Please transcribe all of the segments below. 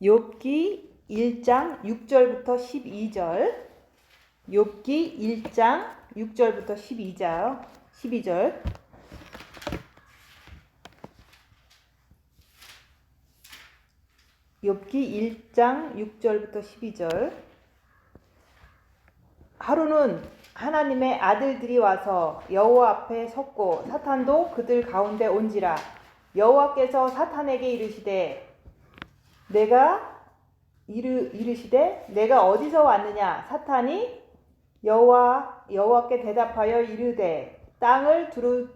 욥기 1장 6절부터 12절. 욥기 1장 6절부터 12절. 욥기 1장 6절부터 12절. 하루는 하나님의 아들들이 와서 여호와 앞에 섰고 사탄도 그들 가운데 온지라. 여호와께서 사탄에게 이르시되 내가 어디서 왔느냐. 사탄이 여호와께 대답하여 이르되 땅을 두루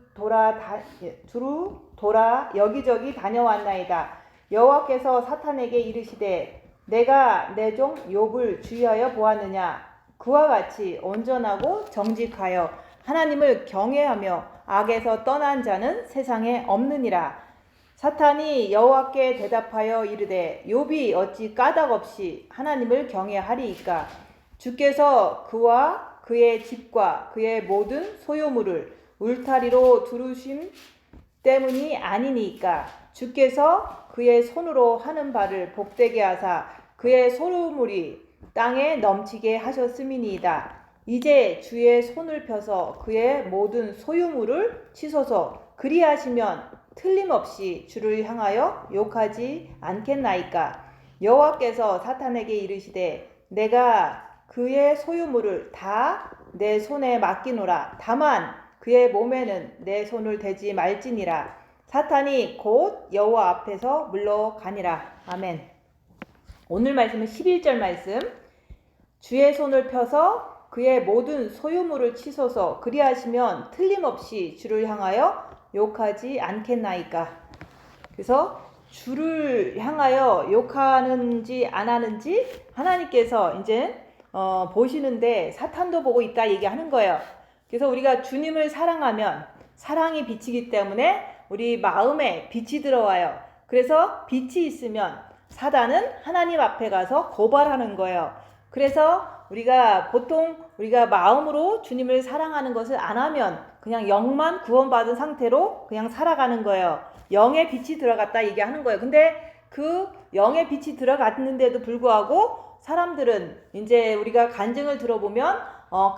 돌아 여기저기 다녀왔나이다. 여호와께서 사탄에게 이르시되 내가 내 종 욥을 주의하여 보았느냐. 그와 같이 온전하고 정직하여 하나님을 경외하며 악에서 떠난 자는 세상에 없느니라. 사탄이 여호와께 대답하여 이르되 욥이 어찌 까닭없이 하나님을 경외하리이까. 주께서 그와 그의 집과 그의 모든 소유물을 울타리로 두르심 때문이 아니니까. 주께서 그의 손으로 하는 바를 복되게 하사 그의 소유물이 땅에 넘치게 하셨음이니이다. 이제 주의 손을 펴서 그의 모든 소유물을 치소서. 그리하시면 틀림없이 주를 향하여 욕하지 않겠나이까. 여호와께서 사탄에게 이르시되 내가 그의 소유물을 다 내 손에 맡기노라. 다만 그의 몸에는 내 손을 대지 말지니라. 사탄이 곧 여호와 앞에서 물러가니라. 아멘. 오늘 말씀은 11절 말씀. 주의 손을 펴서 그의 모든 소유물을 치소서. 그리하시면 틀림없이 주를 향하여 욕하지 않겠나이까. 그래서 주를 향하여 욕하는지 안 하는지 하나님께서 이제 보시는데 사탄도 보고 있다 얘기하는 거예요. 그래서 우리가 주님을 사랑하면 사랑이 빛이기 때문에 우리 마음에 빛이 들어와요. 그래서 빛이 있으면 사단은 하나님 앞에 가서 고발하는 거예요. 그래서 우리가 보통 마음으로 주님을 사랑하는 것을 안 하면 그냥 영만 구원받은 상태로 그냥 살아가는 거예요. 영의 빛이 들어갔다 얘기하는 거예요. 근데 그 영의 빛이 들어갔는데도 불구하고 사람들은 이제 우리가 간증을 들어보면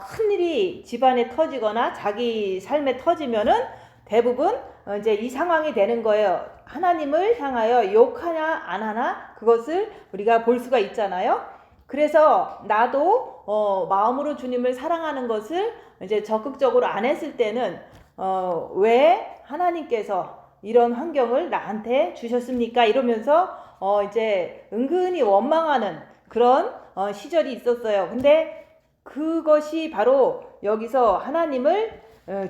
큰일이 집안에 터지거나 자기 삶에 터지면은 대부분 이제 이 상황이 되는 거예요. 하나님을 향하여 욕하냐 안 하나 그것을 우리가 볼 수가 있잖아요. 그래서 나도 마음으로 주님을 사랑하는 것을 이제 적극적으로 안 했을 때는 왜 하나님께서 이런 환경을 나한테 주셨습니까? 이러면서 이제 은근히 원망하는 그런 시절이 있었어요. 근데 그것이 바로 여기서 하나님을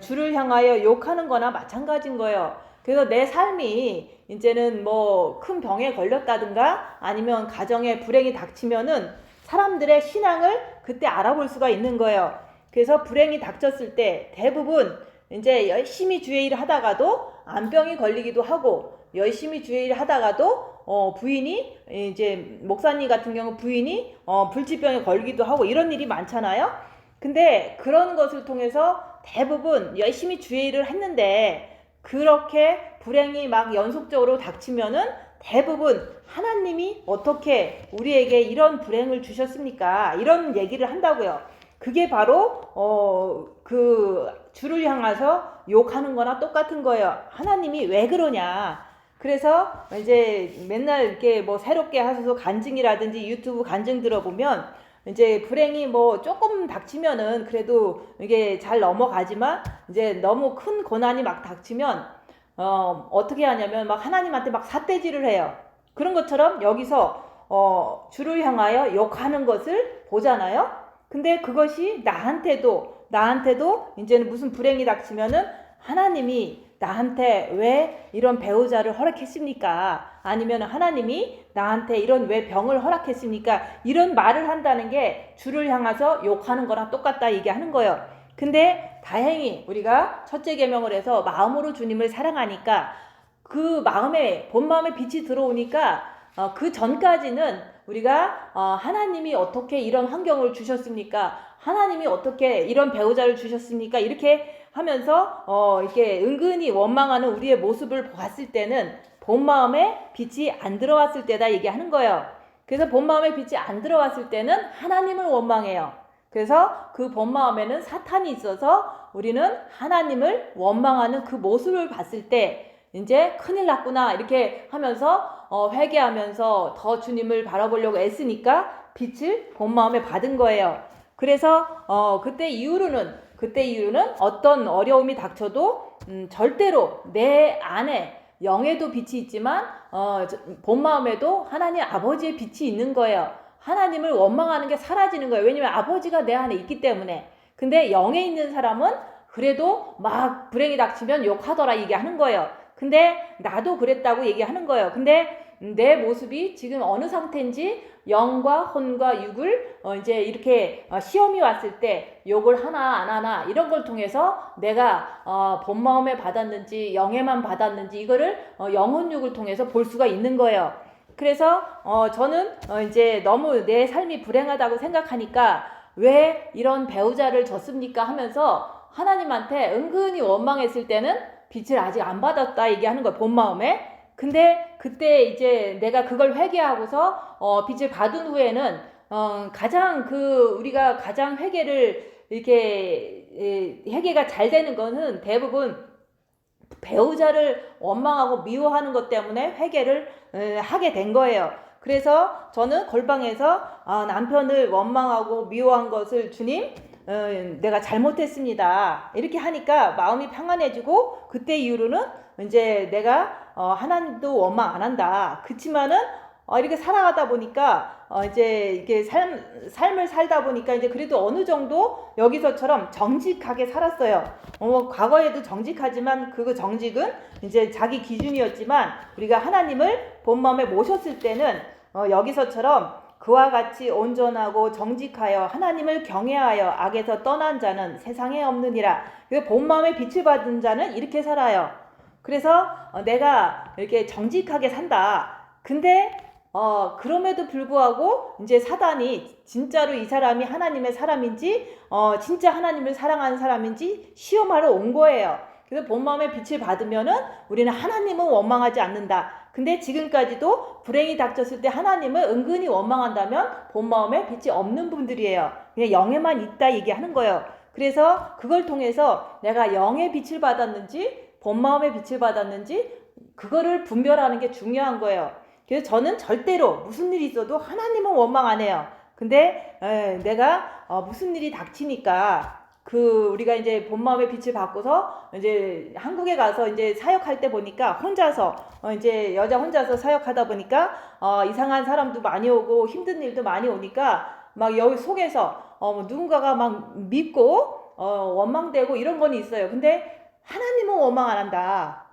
주를 향하여 욕하는 거나 마찬가지인 거예요. 그래서 내 삶이 이제는 뭐 큰 병에 걸렸다든가 아니면 가정에 불행이 닥치면은 사람들의 신앙을 그때 알아볼 수가 있는 거예요. 그래서 불행이 닥쳤을 때 대부분 이제 열심히 주의 일을 하다가도 암병이 걸리기도 하고 열심히 주의 일을 하다가도 부인이 이제 목사님 같은 경우 부인이 불치병에 걸리기도 하고 이런 일이 많잖아요. 근데 그런 것을 통해서 대부분 열심히 주의 일을 했는데 그렇게 불행이 막 연속적으로 닥치면은 대부분 하나님이 어떻게 우리에게 이런 불행을 주셨습니까? 이런 얘기를 한다고요. 그게 바로 그 주를 향해서 욕하는 거나 똑같은 거예요. 하나님이 왜 그러냐? 그래서 이제 맨날 이렇게 뭐 새롭게 하셔서 간증이라든지 유튜브 간증 들어보면 이제 불행이 뭐 조금 닥치면은 그래도 이게 잘 넘어가지만 이제 너무 큰 고난이 막 닥치면 어떻게 하냐면 막 하나님한테 막 삿대질을 해요. 그런 것처럼 여기서 주를 향하여 욕하는 것을 보잖아요. 근데 그것이 나한테도 이제는 무슨 불행이 닥치면은 하나님이 나한테 왜 이런 배우자를 허락했습니까? 아니면 하나님이 나한테 이런 왜 병을 허락했습니까? 이런 말을 한다는 게 주를 향해서 욕하는 거랑 똑같다 얘기하는 거예요. 근데 다행히 우리가 첫째 계명을 해서 마음으로 주님을 사랑하니까 그 본 마음에 빛이 들어오니까 그 전까지는 우리가 하나님이 어떻게 이런 환경을 주셨습니까? 하나님이 어떻게 이런 배우자를 주셨습니까? 이렇게 하면서 이렇게 은근히 원망하는 우리의 모습을 봤을 때는 본 마음에 빛이 안 들어왔을 때다 얘기하는 거예요. 그래서 본 마음의 빛이 안 들어왔을 때는 하나님을 원망해요. 그래서 그 본 마음에는 사탄이 있어서 우리는 하나님을 원망하는 그 모습을 봤을 때 이제 큰일 났구나 이렇게 하면서 회개하면서 더 주님을 바라보려고 애쓰니까 빛을 본 마음에 받은 거예요. 그래서 그때 이후로는 어떤 어려움이 닥쳐도 절대로 내 안에 영에도 빛이 있지만 본 마음에도 하나님 아버지의 빛이 있는 거예요. 하나님을 원망하는 게 사라지는 거예요. 왜냐면 아버지가 내 안에 있기 때문에. 근데 영에 있는 사람은 그래도 막 불행이 닥치면 욕하더라 얘기하는 거예요. 근데 나도 그랬다고 얘기하는 거예요. 근데 내 모습이 지금 어느 상태인지 영과 혼과 육을 이제 이렇게 시험이 왔을 때 욕을 하나 안 하나 이런 걸 통해서 내가 본 마음에 받았는지 영에만 받았는지 이거를 영혼육을 통해서 볼 수가 있는 거예요. 그래서 저는 이제 너무 내 삶이 불행하다고 생각하니까 왜 이런 배우자를 줬습니까 하면서 하나님한테 은근히 원망했을 때는 빛을 아직 안 받았다 얘기하는 거예요. 본 마음에. 근데 그때 이제 내가 그걸 회개하고서 빛을 받은 후에는 가장 우리가 가장 회개를 이렇게 회개가 잘 되는 거는 대부분 배우자를 원망하고 미워하는 것 때문에 회개를 하게 된 거예요. 그래서 저는 골방에서 남편을 원망하고 미워한 것을 주님 내가 잘못했습니다 이렇게 하니까 마음이 평안해지고 그때 이후로는 이제 내가 하나님도 원망 안 한다. 그치만은 이렇게 살아가다 보니까 이제 이렇게 삶을 살다 보니까 이제 그래도 어느 정도 여기서처럼 정직하게 살았어요. 과거에도 정직하지만 그 정직은 이제 자기 기준이었지만 우리가 하나님을 본 마음에 모셨을 때는 여기서처럼 그와 같이 온전하고 정직하여 하나님을 경외하여 악에서 떠난 자는 세상에 없느니라. 본 마음에 빛을 받은 자는 이렇게 살아요. 그래서 내가 이렇게 정직하게 산다. 근데 그럼에도 불구하고 이제 사단이 진짜로 이 사람이 하나님의 사람인지 진짜 하나님을 사랑하는 사람인지 시험하러 온 거예요. 그래서 본 마음의 빛을 받으면은 우리는 하나님은 원망하지 않는다. 근데 지금까지도 불행이 닥쳤을 때 하나님을 은근히 원망한다면 본 마음에 빛이 없는 분들이에요. 그냥 영에만 있다 얘기하는 거예요. 그래서 그걸 통해서 내가 영의 빛을 받았는지 본 마음의 빛을 받았는지 그거를 분별하는 게 중요한 거예요. 그래서 저는 절대로 무슨 일이 있어도 하나님은 원망 안 해요. 근데 내가 무슨 일이 닥치니까 우리가 이제 본 마음의 빛을 받고서 이제 한국에 가서 이제 사역할 때 보니까 혼자서 이제 여자 혼자서 사역하다 보니까 이상한 사람도 많이 오고 힘든 일도 많이 오니까 막 여기 속에서 누군가가 막 밉고 원망되고 이런 건 있어요. 근데 하나님은 원망 안 한다.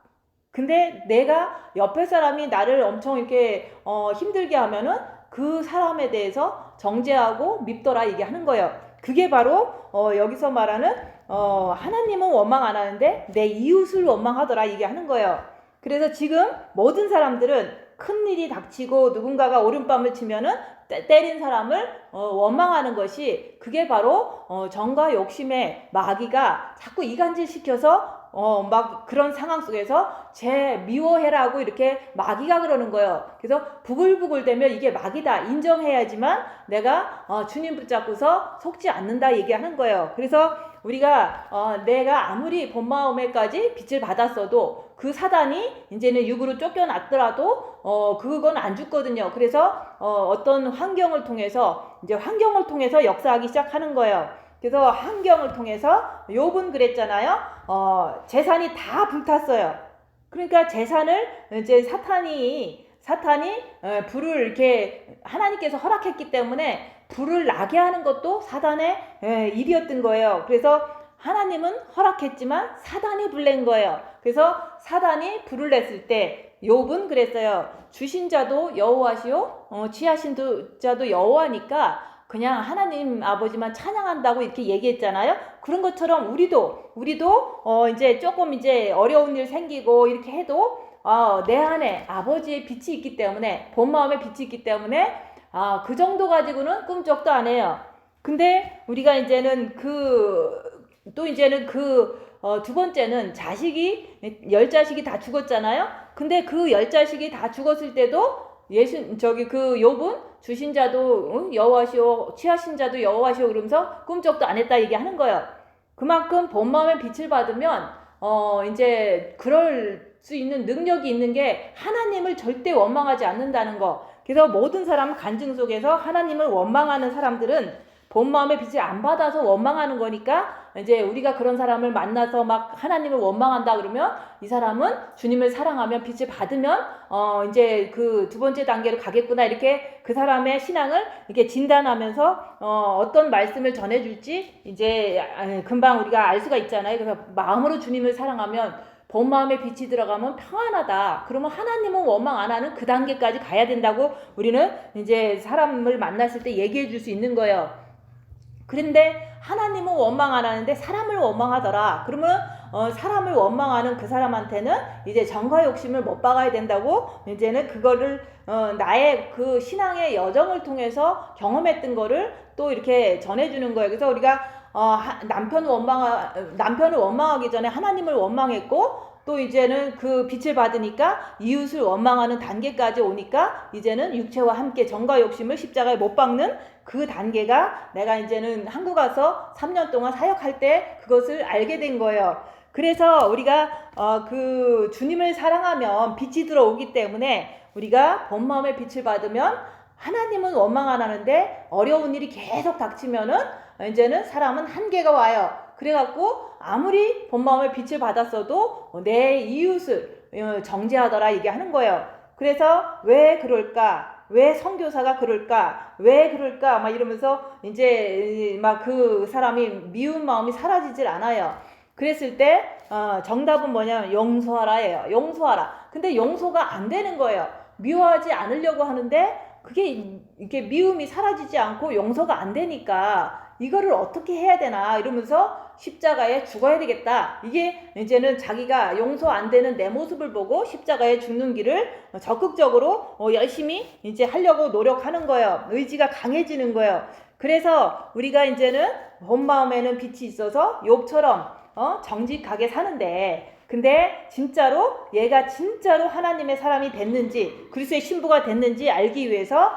근데 내가 옆에 사람이 나를 엄청 이렇게 힘들게 하면은 그 사람에 대해서 정죄하고 밉더라 얘기하는 거예요. 그게 바로 여기서 말하는 하나님은 원망 안 하는데 내 이웃을 원망하더라 얘기하는 거예요. 그래서 지금 모든 사람들은 큰 일이 닥치고 누군가가 오른밤을 치면은 때린 사람을 원망하는 것이 그게 바로 정과 욕심의 마귀가 자꾸 이간질 시켜서 막 그런 상황 속에서 쟤 미워해라고 이렇게 마귀가 그러는 거예요. 그래서 부글부글 되면 이게 마귀다 인정해야지만 내가 주님 붙잡고서 속지 않는다 얘기하는 거예요. 그래서 우리가 내가 아무리 본 마음에까지 빛을 받았어도 그 사단이 이제는 육으로 쫓겨났더라도 그건 안 죽거든요. 그래서 어떤 환경을 통해서 역사하기 시작하는 거예요. 그래서 환경을 통해서 욥은 그랬잖아요. 재산이 다 불탔어요. 그러니까 재산을 이제 사탄이 불을 이렇게 하나님께서 허락했기 때문에 불을 나게 하는 것도 사단의 일이었던 거예요. 그래서 하나님은 허락했지만 사단이 불낸 거예요. 그래서 사단이 불을 냈을 때 욥은 그랬어요. 주신 자도 여호와시요 취하신 자도 여호와니까 그냥 하나님 아버지만 찬양한다고 이렇게 얘기했잖아요. 그런 것처럼 우리도 이제 조금 이제 어려운 일 생기고 이렇게 해도 내 안에 아버지의 빛이 있기 때문에 본 마음의 빛이 있기 때문에 그 정도 가지고는 꿈쩍도 안 해요. 근데 우리가 이제는 두 번째는 10자식이 다 죽었잖아요. 근데 그 10자식이 다 죽었을 때도 저기 그 욥은 주신 자도 여호와시오, 취하신 자도 여호와시오 그러면서 꿈쩍도 안 했다 얘기하는 거예요. 그만큼 본 마음의 빛을 받으면 이제 그럴 수 있는 능력이 있는 게 하나님을 절대 원망하지 않는다는 거. 그래서 모든 사람 간증 속에서 하나님을 원망하는 사람들은 본 마음의 빛을 안 받아서 원망하는 거니까, 이제 우리가 그런 사람을 만나서 막 하나님을 원망한다 그러면 이 사람은 주님을 사랑하면 빛을 받으면 이제 그 두 번째 단계로 가겠구나, 이렇게 그 사람의 신앙을 이렇게 진단하면서 어떤 말씀을 전해줄지 이제 금방 우리가 알 수가 있잖아요. 그래서 마음으로 주님을 사랑하면 본 마음에 빛이 들어가면 평안하다. 그러면 하나님은 원망 안 하는 그 단계까지 가야 된다고 우리는 이제 사람을 만났을 때 얘기해 줄 수 있는 거예요. 그런데 하나님은 원망 안 하는데 사람을 원망하더라. 그러면 사람을 원망하는 그 사람한테는 이제 정과 욕심을 못 박아야 된다고, 이제는 그거를 나의 그 신앙의 여정을 통해서 경험했던 거를 또 이렇게 전해주는 거예요. 그래서 우리가 남편을 원망하기 전에 하나님을 원망했고, 또 이제는 그 빛을 받으니까 이웃을 원망하는 단계까지 오니까 이제는 육체와 함께 정과 욕심을 십자가에 못 박는 그 단계가 내가 이제는 한국 와서 3년 동안 사역할 때 그것을 알게 된 거예요. 그래서 우리가 그 주님을 사랑하면 빛이 들어오기 때문에 우리가 본 마음의 빛을 받으면 하나님은 원망 안 하는데 어려운 일이 계속 닥치면은 이제는 사람은 한계가 와요. 그래갖고 아무리 본 마음의 빛을 받았어도 내 이웃을 정죄하더라 얘기하는 거예요. 그래서 왜 그럴까? 왜 선교사가 그럴까? 왜 그럴까? 막 이러면서 이제 막 그 사람이 미운 마음이 사라지질 않아요. 그랬을 때 정답은 뭐냐면 용서하라예요. 용서하라. 근데 용서가 안 되는 거예요. 미워하지 않으려고 하는데 그게 이렇게 미움이 사라지지 않고 용서가 안 되니까 이거를 어떻게 해야 되나 이러면서 십자가에 죽어야 되겠다. 이게 이제는 자기가 용서 안 되는 내 모습을 보고 십자가에 죽는 길을 적극적으로 열심히 이제 하려고 노력하는 거예요. 의지가 강해지는 거예요. 그래서 우리가 이제는 본 마음에는 빛이 있어서 욥처럼 정직하게 사는데, 근데 진짜로 얘가 진짜로 하나님의 사람이 됐는지 그리스도의 신부가 됐는지 알기 위해서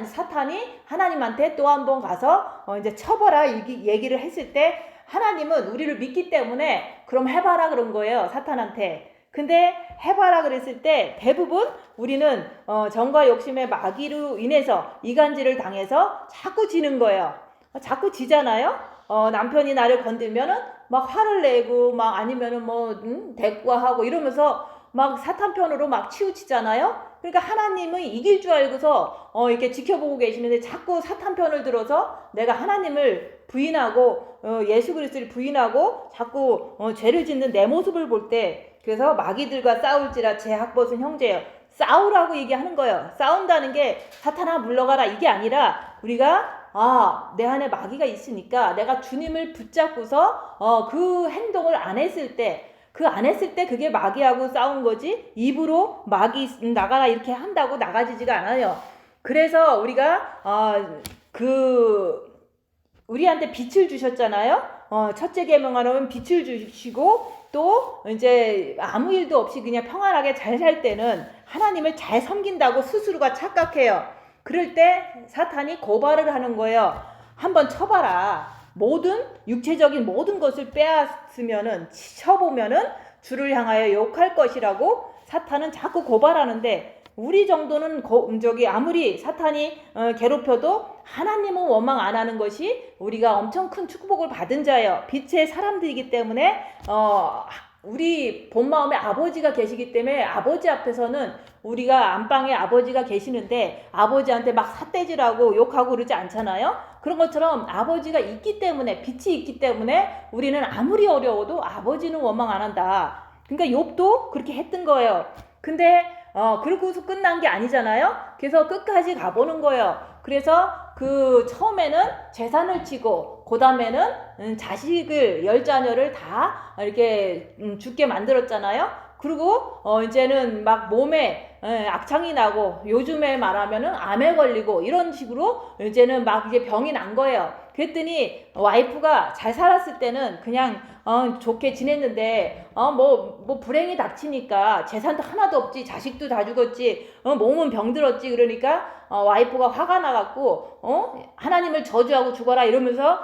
사탄이 하나님한테 또 한 번 가서 이제 쳐봐라 얘기를 했을 때 하나님은 우리를 믿기 때문에 그럼 해봐라 그런 거예요, 사탄한테. 근데 해봐라 그랬을 때 대부분 우리는 정과 욕심의 마귀로 인해서 이간질을 당해서 자꾸 지는 거예요. 자꾸 지잖아요. 남편이 나를 건들면은 막 화를 내고 막 아니면은 뭐 대꾸하고 이러면서 막 사탄 편으로 막 치우치잖아요. 그러니까 하나님은 이길 줄 알고서 이렇게 지켜보고 계시는데 자꾸 사탄 편을 들어서 내가 하나님을 부인하고 예수 그리스도를 부인하고 자꾸 죄를 짓는 내 모습을 볼 때, 그래서 마귀들과 싸울지라 제 학벗은 형제예요. 싸우라고 얘기하는 거예요. 싸운다는 게 사탄아 물러가라 이게 아니라 우리가 내 안에 마귀가 있으니까 내가 주님을 붙잡고서 그 행동을 안 했을 때, 그게 마귀하고 싸운 거지 입으로 마귀 나가라 이렇게 한다고 나가지지가 않아요. 그래서 우리가 우리한테 빛을 주셨잖아요. 첫째 계명하면 빛을 주시고 또 이제 아무 일도 없이 그냥 평안하게 잘 살 때는 하나님을 잘 섬긴다고 스스로가 착각해요. 그럴 때 사탄이 고발을 하는 거예요. 한번 쳐봐라. 육체적인 모든 것을 빼앗으면은, 쳐보면은 주를 향하여 욕할 것이라고 사탄은 자꾸 고발하는데, 우리 정도는 아무리 사탄이 괴롭혀도 하나님은 원망 안 하는 것이 우리가 엄청 큰 축복을 받은 자예요. 빛의 사람들이기 때문에 우리 본 마음에 아버지가 계시기 때문에 아버지 앞에서는 우리가 안방에 아버지가 계시는데 아버지한테 막 삿대질하고 욕하고 그러지 않잖아요. 그런 것처럼 아버지가 있기 때문에, 빛이 있기 때문에 우리는 아무리 어려워도 아버지는 원망 안 한다. 그러니까 욥도 그렇게 했던 거예요. 근데 그러고서 끝난 게 아니잖아요. 그래서 끝까지 가보는 거예요. 그래서 그 처음에는 재산을 치고 그 다음에는 자식을 10자녀를 다 이렇게 죽게 만들었잖아요. 그리고 이제는 막 몸에 악창이 나고 요즘에 말하면은 암에 걸리고 이런 식으로 이제는 막 이제 병이 난 거예요. 그랬더니 와이프가 잘 살았을 때는 그냥 좋게 지냈는데 뭐 불행이 닥치니까 재산도 하나도 없지, 자식도 다 죽었지, 몸은 병들었지. 그러니까 와이프가 화가 나갖고 하나님을 저주하고 죽어라 이러면서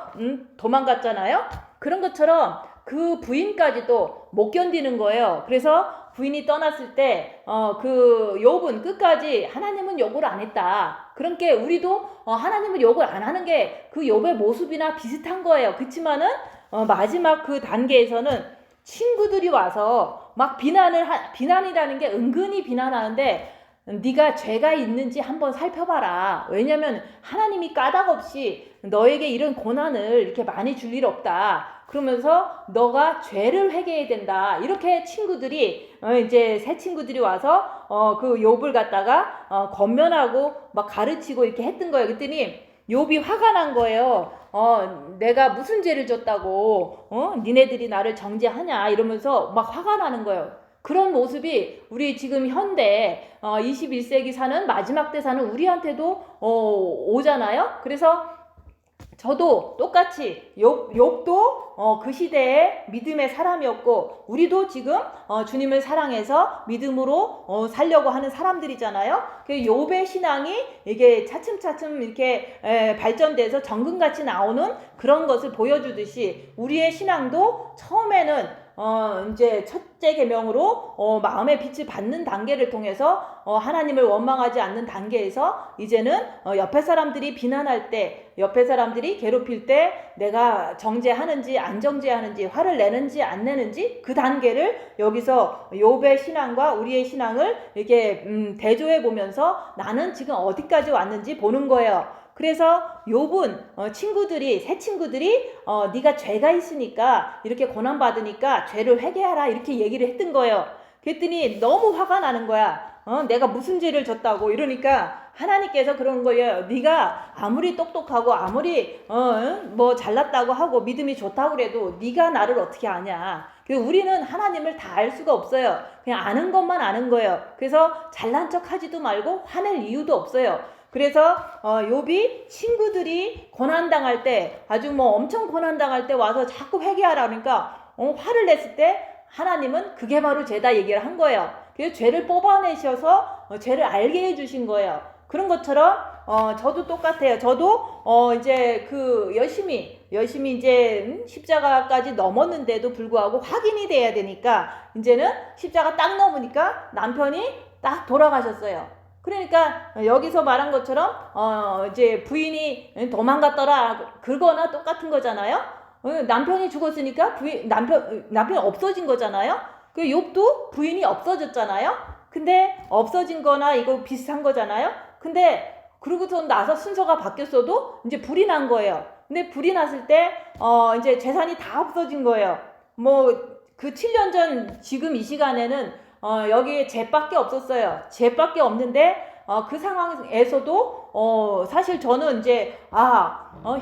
도망갔잖아요. 그런 것처럼 그 부인까지도 못 견디는 거예요. 그래서 부인이 떠났을 때 그 욥은 끝까지 하나님은 욕을 안 했다. 그러니까 우리도 하나님은 욕을 안 하는 게 그 욥의 모습이나 비슷한 거예요. 그렇지만은 마지막 그 단계에서는 친구들이 와서 막 비난이라는 게 은근히 비난하는데, 네가 죄가 있는지 한번 살펴봐라. 왜냐면 하나님이 까닭없이 너에게 이런 고난을 이렇게 많이 줄 일 없다. 그러면서 너가 죄를 회개해야 된다. 이렇게 친구들이 이제 새 친구들이 와서 그 욥을 갖다가 권면하고 막 가르치고 이렇게 했던 거예요. 그랬더니 욥이 화가 난 거예요. 내가 무슨 죄를 졌다고 니네들이 나를 정죄하냐 이러면서 막 화가 나는 거예요. 그런 모습이 우리 지금 현대 21세기 사는 마지막 때 사는 우리한테도 오잖아요. 그래서 저도 똑같이 욥도 그 시대에 믿음의 사람이었고, 우리도 지금 주님을 사랑해서 믿음으로 살려고 하는 사람들이잖아요. 욥의 신앙이 이게 차츰차츰 이렇게 발전돼서 정금같이 나오는 그런 것을 보여주듯이 우리의 신앙도 처음에는 이제 첫째 계명으로 마음의 빛을 받는 단계를 통해서 하나님을 원망하지 않는 단계에서 이제는 옆에 사람들이 비난할 때, 옆에 사람들이 괴롭힐 때 내가 정죄하는지 안 정죄하는지, 화를 내는지 안 내는지, 그 단계를 여기서 욥의 신앙과 우리의 신앙을 이렇게 대조해 보면서 나는 지금 어디까지 왔는지 보는 거예요. 그래서 욥은 새 친구들이 네가 죄가 있으니까 이렇게 고난받으니까 죄를 회개하라 이렇게 얘기를 했던 거예요. 그랬더니 너무 화가 나는 거야. 내가 무슨 죄를 졌다고. 이러니까 하나님께서 그러는 거예요. 네가 아무리 똑똑하고 아무리 뭐 잘났다고 하고 믿음이 좋다고 그래도 네가 나를 어떻게 아냐. 우리는 하나님을 다 알 수가 없어요. 그냥 아는 것만 아는 거예요. 그래서 잘난 척 하지도 말고 화낼 이유도 없어요. 그래서 욥이 친구들이 고난당할 때, 아주 뭐 엄청 고난당할 때 와서 자꾸 회개하라 그러니까 화를 냈을 때 하나님은 그게 바로 죄다 얘기를 한 거예요. 그래서 죄를 뽑아내셔서 죄를 알게 해주신 거예요. 그런 것처럼 저도 똑같아요. 저도 이제 그 열심히 이제 십자가까지 넘었는데도 불구하고 확인이 돼야 되니까, 이제는 십자가 딱 넘으니까 남편이 딱 돌아가셨어요. 그러니까 여기서 말한 것처럼 이제 부인이 도망갔더라 그거나 똑같은 거잖아요. 남편이 죽었으니까 남편이 없어진 거잖아요. 그 욥도 부인이 없어졌잖아요. 근데 없어진 거나 이거 비슷한 거잖아요. 근데 그러고서 나서 순서가 바뀌었어도 이제 불이 난 거예요. 근데 불이 났을 때 이제 재산이 다 없어진 거예요. 뭐 그 7년 전 지금 이 시간에는 여기에 쟤밖에 없었어요. 쟤밖에 없는데 그 상황에서도 사실 저는 이제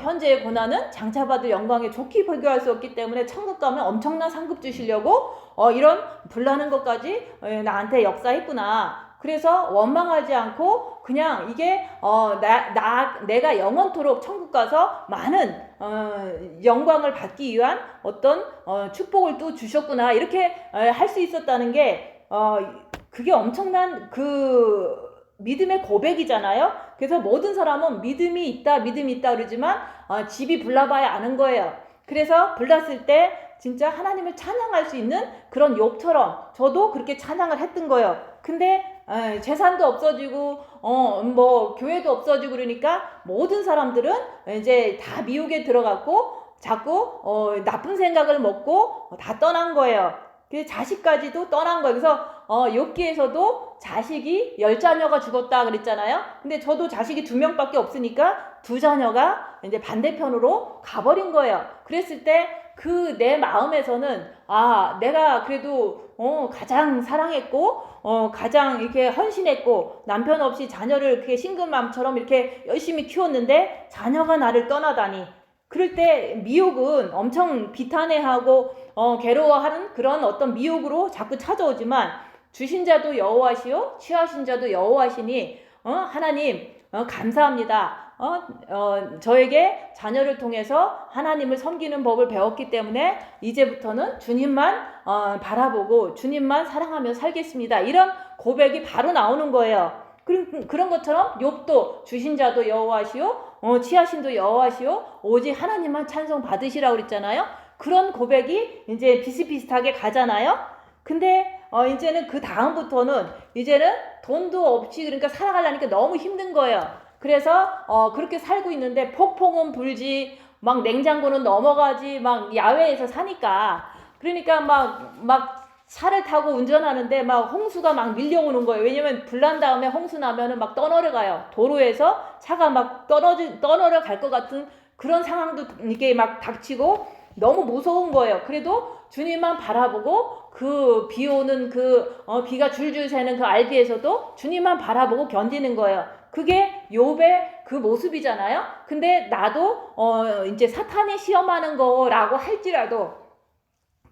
현재의 고난은 장차받을 영광에 좋게 비교할 수 없기 때문에 천국 가면 엄청난 상급 주시려고 이런 불나는 것까지 나한테 역사했구나. 그래서 원망하지 않고 그냥 이게 내가 영원토록 천국 가서 많은 영광을 받기 위한 어떤 축복을 또 주셨구나, 이렇게 할 수 있었다는 게 그게 엄청난 그 믿음의 고백이잖아요. 그래서 모든 사람은 믿음이 있다 그러지만 집이 불나봐야 아는 거예요. 그래서 불났을 때 진짜 하나님을 찬양할 수 있는 그런 욥처럼 저도 그렇게 찬양을 했던 거예요. 근데 재산도 없어지고 뭐 교회도 없어지고 그러니까 모든 사람들은 이제 다 미혹에 들어갔고 자꾸 나쁜 생각을 먹고 다 떠난 거예요. 그 자식까지도 떠난 거예요. 그래서 욥기에서도 자식이 10자녀가 죽었다 그랬잖아요. 근데 저도 자식이 2명밖에 없으니까 2자녀가 이제 반대편으로 가버린 거예요. 그랬을 때 그 내 마음에서는 내가 그래도 가장 사랑했고 가장 이렇게 헌신했고 남편 없이 자녀를 이렇게 싱글맘처럼 이렇게 열심히 키웠는데 자녀가 나를 떠나다니, 그럴 때 미혹은 엄청 비탄해하고 괴로워하는 그런 어떤 미혹으로 자꾸 찾아오지만 주신 자도 여호와시요 취하신 자도 여호와시니 하나님 감사합니다. 저에게 자녀를 통해서 하나님을 섬기는 법을 배웠기 때문에 이제부터는 주님만 바라보고 주님만 사랑하며 살겠습니다. 이런 고백이 바로 나오는 거예요. 그런 것처럼 욥도 주신 자도 여호와시요 취하신도 여호와시요 오직 하나님만 찬송 받으시라고 그랬잖아요. 그런 고백이 이제 비슷비슷하게 가잖아요. 근데 이제는 그 다음부터는 이제는 돈도 없이 그러니까 살아가려니까 너무 힘든 거예요. 그래서 그렇게 살고 있는데 폭풍은 불지 막 냉장고는 넘어가지 막 야외에서 사니까 그러니까 막 차를 타고 운전하는데 막 홍수가 막 밀려오는 거예요. 왜냐면 불 난 다음에 홍수 나면은 막 떠내려가요. 도로에서 차가 막 떠내려갈 것 같은 그런 상황도 이게 막 닥치고 너무 무서운 거예요. 그래도 주님만 바라보고 그 비 오는 비가 줄줄 새는 그 알비에서도 주님만 바라보고 견디는 거예요. 그게 욥의 그 모습이잖아요. 근데 나도 이제 사탄이 시험하는 거라고 할지라도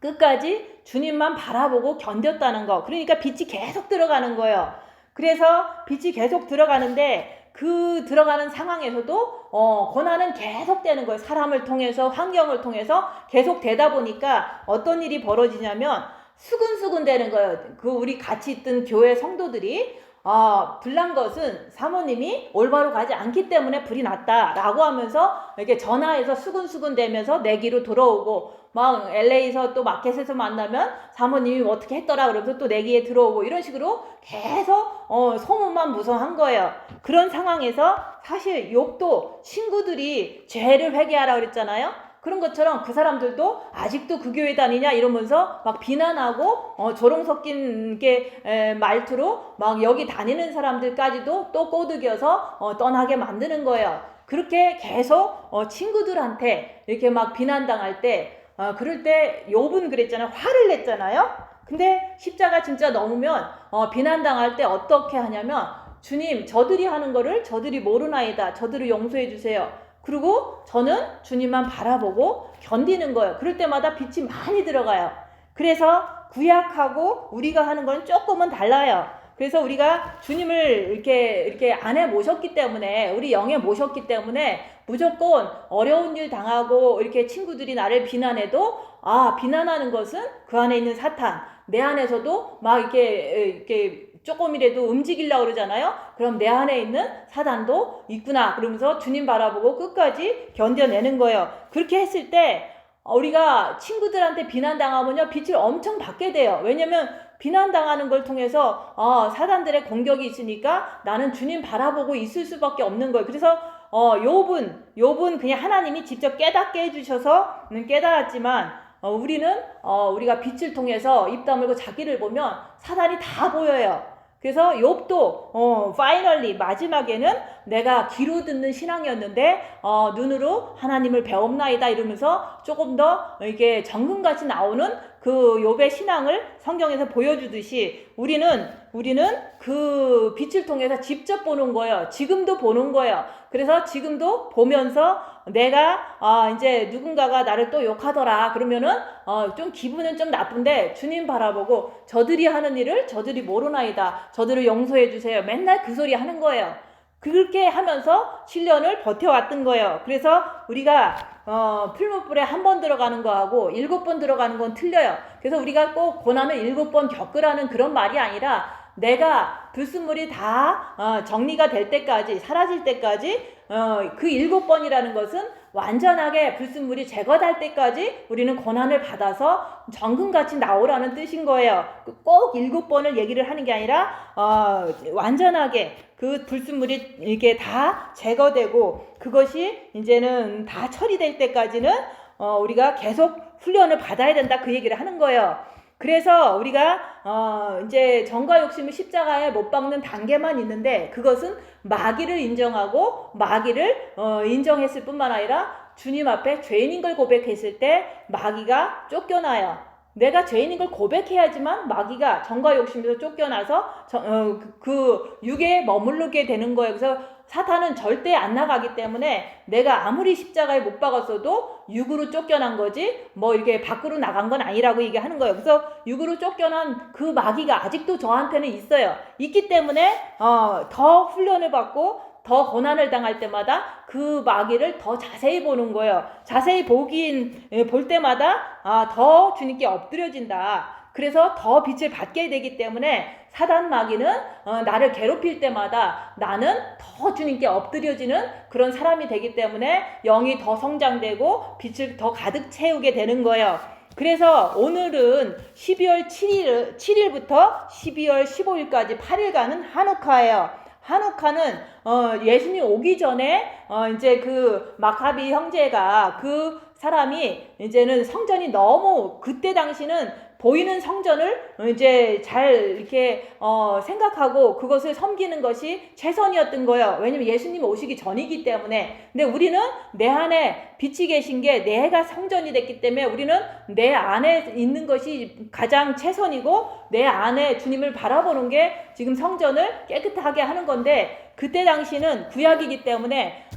끝까지 주님만 바라보고 견뎠다는 거. 그러니까 빛이 계속 들어가는 거예요. 그래서 빛이 계속 들어가는데 그 들어가는 상황에서도 고난은 계속 되는 거예요. 사람을 통해서 환경을 통해서 계속 되다 보니까 어떤 일이 벌어지냐면 수근수근 되는 거예요. 그 우리 같이 있던 교회 성도들이 불난 것은 사모님이 올바로 가지 않기 때문에 불이 났다라고 하면서 이렇게 전화해서 수근수근 되면서 내기로 들어오고 막 LA에서 또 마켓에서 만나면 사모님이 어떻게 했더라 그러면서 또 내기에 들어오고 이런 식으로 계속 소문만 무성한 거예요. 그런 상황에서 사실 욥도 친구들이 죄를 회개하라 그랬잖아요. 그런 것처럼 그 사람들도 아직도 그 교회 다니냐 이러면서 막 비난하고 조롱 섞인 게 말투로 막 여기 다니는 사람들까지도 또 꼬드겨서 떠나게 만드는 거예요. 그렇게 계속 친구들한테 이렇게 막 비난당할 때 그럴 때 욥은 그랬잖아요. 화를 냈잖아요. 근데 십자가 진짜 넘으면 비난당할 때 어떻게 하냐면 주님 저들이 하는 거를 저들이 모르나이다. 저들을 용서해 주세요. 그리고 저는 주님만 바라보고 견디는 거예요. 그럴 때마다 빛이 많이 들어가요. 그래서 구약하고 우리가 하는 건 조금은 달라요. 그래서 우리가 주님을 이렇게 안에 모셨기 때문에 우리 영에 모셨기 때문에 무조건 어려운 일 당하고 이렇게 친구들이 나를 비난해도 비난하는 것은 그 안에 있는 사탄 내 안에서도 막 이렇게 조금이라도 움직이려고 그러잖아요. 그럼 내 안에 있는 사단도 있구나 그러면서 주님 바라보고 끝까지 견뎌내는 거예요. 그렇게 했을 때 우리가 친구들한테 비난당하면요 빛을 엄청 받게 돼요. 왜냐면 비난당하는 걸 통해서 사단들의 공격이 있으니까 나는 주님 바라보고 있을 수밖에 없는 거예요. 그래서 욥은 그냥 하나님이 직접 깨닫게 해주셔서 깨달았지만 우리는 우리가 빛을 통해서 입 다물고 자기를 보면 사단이 다 보여요. 그래서 욥도 파이널리 마지막에는 내가 귀로 듣는 신앙이었는데 눈으로 하나님을 배웠나이다 이러면서 조금 더 이렇게 정금같이 나오는 그 욥의 신앙을 성경에서 보여주듯이 우리는 그 빛을 통해서 직접 보는 거예요. 지금도 보는 거예요. 그래서 지금도 보면서 내가 이제 누군가가 나를 또 욕하더라 그러면은 좀 기분은 좀 나쁜데 주님 바라보고 저들이 하는 일을 저들이 모르나이다. 저들을 용서해 주세요. 맨날 그 소리 하는 거예요. 그렇게 하면서 7년을 버텨왔던 거예요. 그래서 우리가 풀무불에 한 번 들어가는 거하고 7번 들어가는 건 틀려요. 그래서 우리가 꼭 고난을 7번 겪으라는 그런 말이 아니라 내가 불순물이 다 정리가 될 때까지 사라질 때까지 그 7번이라는 것은 완전하게 불순물이 제거될 때까지 우리는 고난을 받아서 정금같이 나오라는 뜻인 거예요. 꼭 7번을 얘기를 하는 게 아니라 완전하게 그 불순물이 이렇게 다 제거되고 그것이 이제는 다 처리될 때까지는 우리가 계속 훈련을 받아야 된다 그 얘기를 하는 거예요. 그래서 우리가 이제 정과 욕심을 십자가에 못 박는 단계만 있는데 그것은 마귀를 인정하고 마귀를 인정했을 뿐만 아니라 주님 앞에 죄인인 걸 고백했을 때 마귀가 쫓겨나요. 내가 죄인인 걸 고백해야지만 마귀가 정과 욕심에서 쫓겨나서 그 육에 머무르게 되는 거예요. 그래서 사탄은 절대 안 나가기 때문에 내가 아무리 십자가에 못 박았어도 육으로 쫓겨난 거지 뭐 이렇게 밖으로 나간 건 아니라고 얘기하는 거예요. 그래서 육으로 쫓겨난 그 마귀가 아직도 저한테는 있어요. 있기 때문에 더 훈련을 받고 더 고난을 당할 때마다 그 마귀를 더 자세히 보는 거예요. 자세히 볼 때마다 더 주님께 엎드려진다. 그래서 더 빛을 받게 되기 때문에 사단 마귀는 나를 괴롭힐 때마다 나는 더 주님께 엎드려지는 그런 사람이 되기 때문에 영이 더 성장되고 빛을 더 가득 채우게 되는 거예요. 그래서 오늘은 12월 7일부터 12월 15일까지 8일간은 한우카예요. 한우카는 예수님 오기 전에 이제 그 마카비 형제가 그 사람이 이제는 성전이 너무 그때 당시는 보이는 성전을 이제 잘 이렇게 생각하고 그것을 섬기는 것이 최선이었던 거예요. 왜냐면 예수님 오시기 전이기 때문에. 근데 우리는 내 안에 빛이 계신 게 내가 성전이 됐기 때문에 우리는 내 안에 있는 것이 가장 최선이고 내 안에 주님을 바라보는 게 지금 성전을 깨끗하게 하는 건데 그때 당시는 구약이기 때문에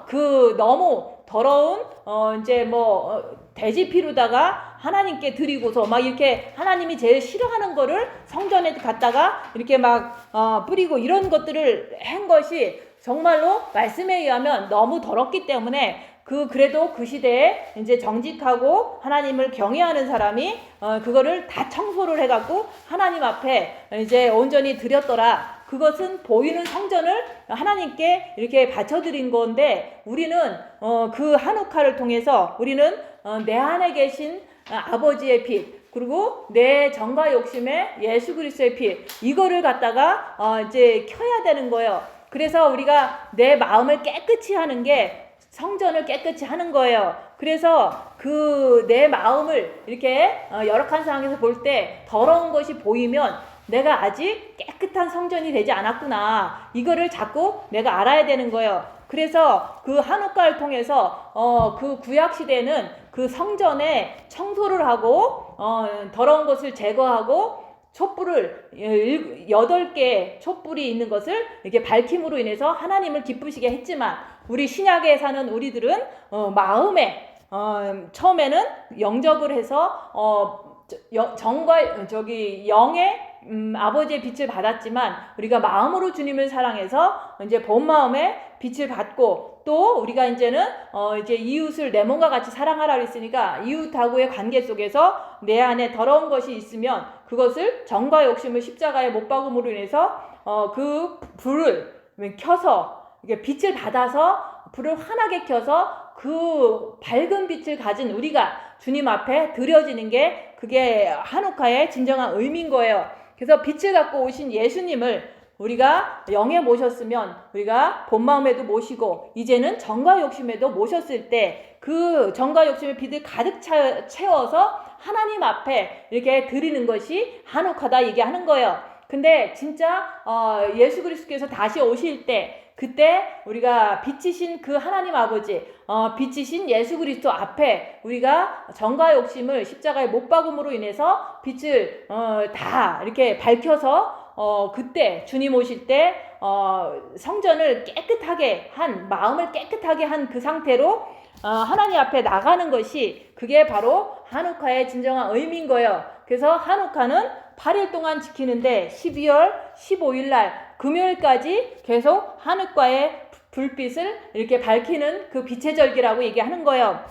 그 너무 더러운 이제 돼지 피로다가 하나님께 드리고서 막 이렇게 하나님이 제일 싫어하는 거를 성전에 갖다가 이렇게 막 뿌리고 이런 것들을 한 것이 정말로 말씀에 의하면 너무 더럽기 때문에 그래도 그 시대에 이제 정직하고 하나님을 경외하는 사람이 그거를 다 청소를 해갖고 하나님 앞에 이제 온전히 드렸더라. 그것은 보이는 성전을 하나님께 이렇게 바쳐드린 건데 우리는 그 한우카를 통해서 우리는 내 안에 계신 아버지의 빛 그리고 내 정과 욕심의 예수 그리스도의 빛 이거를 갖다가 이제 켜야 되는 거예요. 그래서 우리가 내 마음을 깨끗이 하는 게 성전을 깨끗이 하는 거예요. 그래서 그 내 마음을 이렇게 열악한 상황에서 볼 때 더러운 것이 보이면 내가 아직 깨끗한 성전이 되지 않았구나. 이거를 자꾸 내가 알아야 되는 거예요. 그래서 그 한우카를 통해서 그 구약 시대는 그 성전에 청소를 하고 더러운 것을 제거하고 촛불을 8개 촛불이 있는 것을 이렇게 밝힘으로 인해서 하나님을 기쁘시게 했지만 우리 신약에 사는 우리들은 마음에 처음에는 영접을 해서 정과 영의 아버지의 빛을 받았지만 우리가 마음으로 주님을 사랑해서 이제 본 마음에 빛을 받고 또 우리가 이제는 이제 이웃을 내 몸과 같이 사랑하라 그랬으니까 이웃하고의 관계 속에서 내 안에 더러운 것이 있으면 그것을 정과 욕심을 십자가에 못 박음으로 인해서 그 불을 켜서 이게 빛을 받아서 불을 환하게 켜서 그 밝은 빛을 가진 우리가 주님 앞에 드려지는 게 그게 한우카의 진정한 의미인 거예요. 그래서 빛을 갖고 오신 예수님을 우리가 영에 모셨으면 우리가 본 마음에도 모시고 이제는 정과 욕심에도 모셨을 때 그 정과 욕심의 빛을 가득 채워서 하나님 앞에 이렇게 드리는 것이 한우카다 얘기하는 거예요. 근데 진짜 예수 그리스도께서 다시 오실 때 그때 우리가 빛이신 그 하나님 아버지 빛이신 예수 그리스도 앞에 우리가 정과 욕심을 십자가에 못 박음으로 인해서 빛을 다 이렇게 밝혀서 그때 주님 오실 때 성전을 깨끗하게 한 마음을 깨끗하게 한 그 상태로 하나님 앞에 나가는 것이 그게 바로 한우카의 진정한 의미인 거예요. 그래서 한우카는 8일 동안 지키는데 12월 15일 날 금요일까지 계속 한우카의 불빛을 이렇게 밝히는 그 빛의 절기라고 얘기하는 거예요.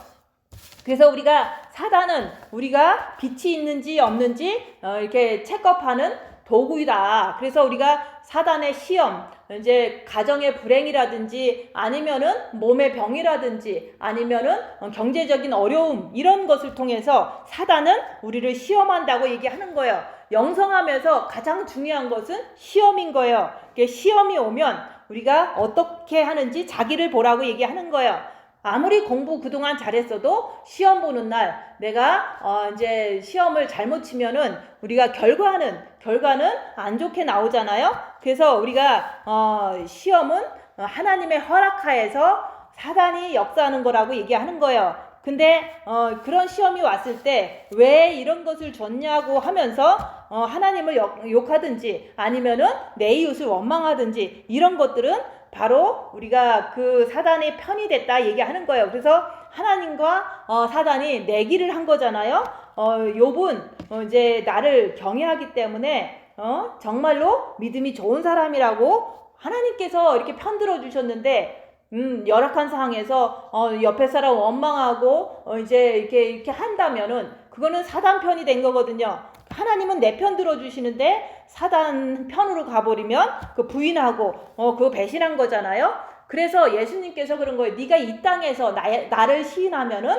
그래서 우리가 사단은 우리가 빛이 있는지 없는지 이렇게 체크업하는 도구이다. 그래서 우리가 사단의 시험, 이제 가정의 불행이라든지 아니면은 몸의 병이라든지 아니면은 경제적인 어려움 이런 것을 통해서 사단은 우리를 시험한다고 얘기하는 거예요. 영성하면서 가장 중요한 것은 시험인 거예요. 시험이 오면 우리가 어떻게 하는지 자기를 보라고 얘기하는 거예요. 아무리 공부 그동안 잘했어도 시험 보는 날 내가 이제 시험을 잘못 치면은 우리가 결과는 안 좋게 나오잖아요. 그래서 우리가 시험은 하나님의 허락하에서 사단이 역사하는 거라고 얘기하는 거예요. 근데 그런 시험이 왔을 때 왜 이런 것을 줬냐고 하면서 하나님을 욕하든지 아니면은 내 이웃을 원망하든지 이런 것들은 바로 우리가 그 사단의 편이 됐다 얘기하는 거예요. 그래서 하나님과 사단이 내기를 한 거잖아요. 욥은 이제 나를 경외하기 때문에 정말로 믿음이 좋은 사람이라고 하나님께서 이렇게 편들어 주셨는데 열악한 상황에서 옆에 사람 원망하고 이제 이렇게 한다면은 그거는 사단 편이 된 거거든요. 하나님은 내 편 들어주시는데 사단 편으로 가버리면 그 부인하고 그거 배신한 거잖아요. 그래서 예수님께서 그런 거예요. 네가 이 땅에서 나를 시인하면은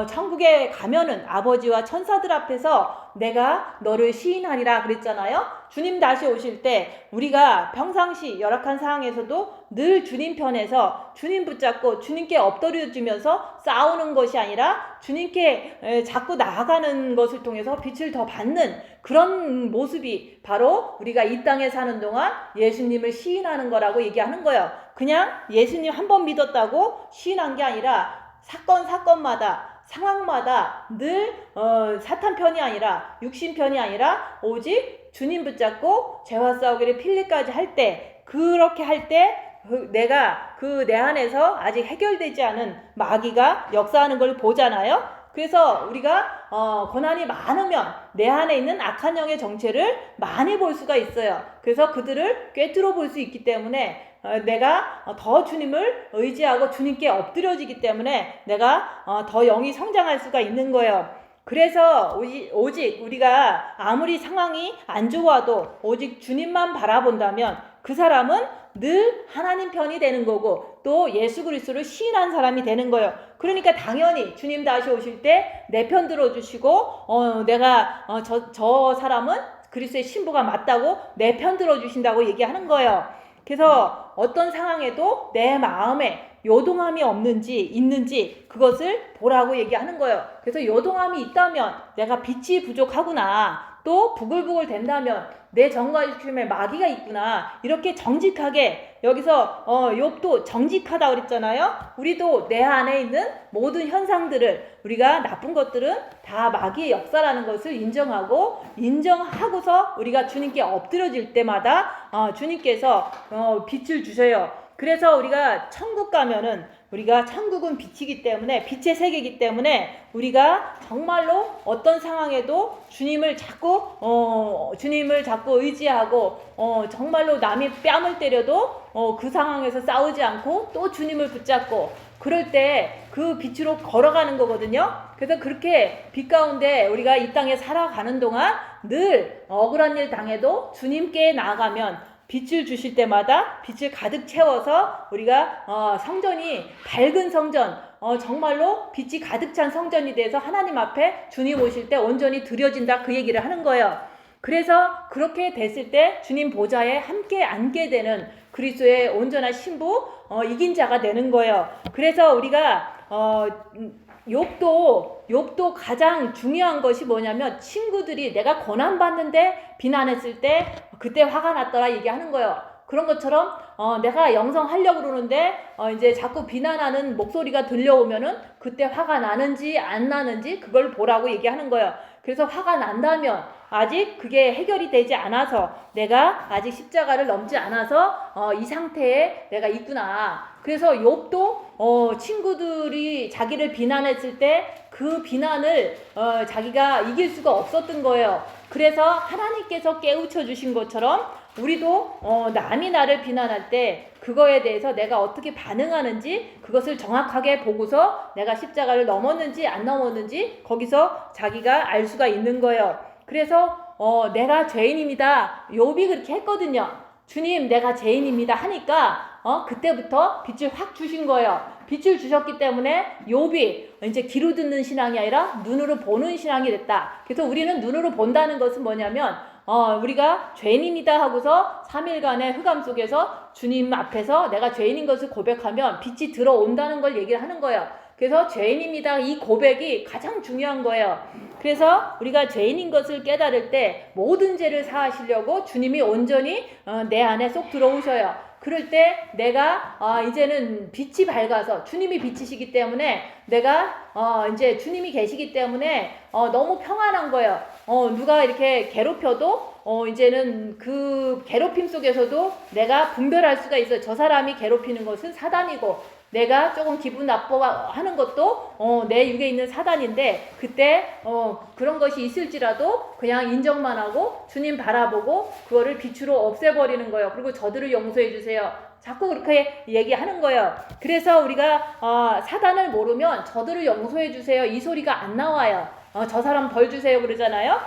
천국에 가면은 아버지와 천사들 앞에서 내가 너를 시인하리라 그랬잖아요. 주님 다시 오실 때 우리가 평상시 열악한 상황에서도 늘 주님 편에서 주님 붙잡고 주님께 엎드려주면서 싸우는 것이 아니라 주님께 자꾸 나아가는 것을 통해서 빛을 더 받는 그런 모습이 바로 우리가 이 땅에 사는 동안 예수님을 시인하는 거라고 얘기하는 거예요. 그냥 예수님 한 번 믿었다고 시인한 게 아니라 사건마다 상황마다 늘 사탄 편이 아니라 육신 편이 아니라 오직 주님 붙잡고 죄와 싸우기를 필리까지 할 때, 그렇게 할 때 내가 그 내 안에서 아직 해결되지 않은 마귀가 역사하는 걸 보잖아요. 그래서 우리가 고난이 많으면 내 안에 있는 악한 영의 정체를 많이 볼 수가 있어요. 그래서 그들을 꿰뚫어 볼 수 있기 때문에 내가 더 주님을 의지하고 주님께 엎드려지기 때문에 내가 더 영이 성장할 수가 있는 거예요. 그래서 오직 우리가 아무리 상황이 안 좋아도 오직 주님만 바라본다면 그 사람은 늘 하나님 편이 되는 거고 또 예수 그리스도를 시인한 사람이 되는 거예요. 그러니까 당연히 주님 다시 오실 때 내 편 들어주시고 내가 저 사람은 그리스도의 신부가 맞다고 내 편 들어주신다고 얘기하는 거예요. 그래서 어떤 상황에도 내 마음에 요동함이 있는지 그것을 보라고 얘기하는 거예요. 그래서 요동함이 있다면 내가 빛이 부족하구나, 또 부글부글 된다면 내 정과 중에 마귀가 있구나, 이렇게 정직하게, 여기서 욥도 정직하다 그랬잖아요. 우리도 내 안에 있는 모든 현상들을, 우리가 나쁜 것들은 다 마귀의 역사라는 것을 인정하고서 우리가 주님께 엎드려질 때마다 주님께서 빛을 주셔요. 그래서 우리가 천국 가면은, 우리가 천국은 빛이기 때문에, 빛의 세계이기 때문에 우리가 정말로 어떤 상황에도 주님을 자꾸 의지하고 정말로 남이 뺨을 때려도 그 상황에서 싸우지 않고 또 주님을 붙잡고, 그럴 때 그 빛으로 걸어가는 거거든요. 그래서 그렇게 빛 가운데 우리가 이 땅에 살아가는 동안 늘 억울한 일 당해도 주님께 나아가면 빛을 주실 때마다 빛을 가득 채워서 우리가 성전이 밝은 성전, 정말로 빛이 가득 찬 성전이 돼서 하나님 앞에 주님 오실 때 온전히 드려진다, 그 얘기를 하는 거예요. 그래서 그렇게 됐을 때 주님 보좌에 함께 앉게 되는 그리스도의 온전한 신부, 이긴 자가 되는 거예요. 그래서 우리가 욥도 가장 중요한 것이 뭐냐면, 친구들이 내가 고난받는데 비난했을 때 그때 화가 났더라 얘기하는 거예요. 그런 것처럼 내가 영성하려고 그러는데 이제 자꾸 비난하는 목소리가 들려오면은 그때 화가 나는지 안 나는지 그걸 보라고 얘기하는 거예요. 그래서 화가 난다면 아직 그게 해결이 되지 않아서, 내가 아직 십자가를 넘지 않아서 이 상태에 내가 있구나. 그래서 욥도 친구들이 자기를 비난했을 때 그 비난을 자기가 이길 수가 없었던 거예요. 그래서 하나님께서 깨우쳐 주신 것처럼 우리도 남이 나를 비난할 때 그거에 대해서 내가 어떻게 반응하는지 그것을 정확하게 보고서 내가 십자가를 넘었는지 안 넘었는지 거기서 자기가 알 수가 있는 거예요. 그래서 내가 죄인입니다, 욥이 그렇게 했거든요. 주님, 내가 죄인입니다 하니까 그때부터 빛을 확 주신 거예요. 빛을 주셨기 때문에 욥이 이제 귀로 듣는 신앙이 아니라 눈으로 보는 신앙이 됐다. 그래서 우리는 눈으로 본다는 것은 뭐냐면 우리가 죄인입니다 하고서 3일간의 흑암 속에서 주님 앞에서 내가 죄인인 것을 고백하면 빛이 들어온다는 걸 얘기를 하는 거예요. 그래서 죄인입니다, 이 고백이 가장 중요한 거예요. 그래서 우리가 죄인인 것을 깨달을 때 모든 죄를 사하시려고 주님이 온전히 내 안에 쏙 들어오셔요. 그럴 때 내가 이제는 빛이 밝아서, 주님이 빛이시기 때문에 내가 이제 주님이 계시기 때문에 너무 평안한 거예요. 누가 이렇게 괴롭혀도 이제는 그 괴롭힘 속에서도 내가 분별할 수가 있어요. 저 사람이 괴롭히는 것은 사단이고 내가 조금 기분 나빠하는 것도 내 육에 있는 사단인데 그때 그런 것이 있을지라도 그냥 인정만 하고 주님 바라보고 그거를 빛으로 없애버리는 거예요. 그리고 저들을 용서해 주세요. 자꾸 그렇게 얘기하는 거예요. 그래서 우리가 사단을 모르면 저들을 용서해 주세요 이 소리가 안 나와요. 저 사람 벌 주세요 그러잖아요.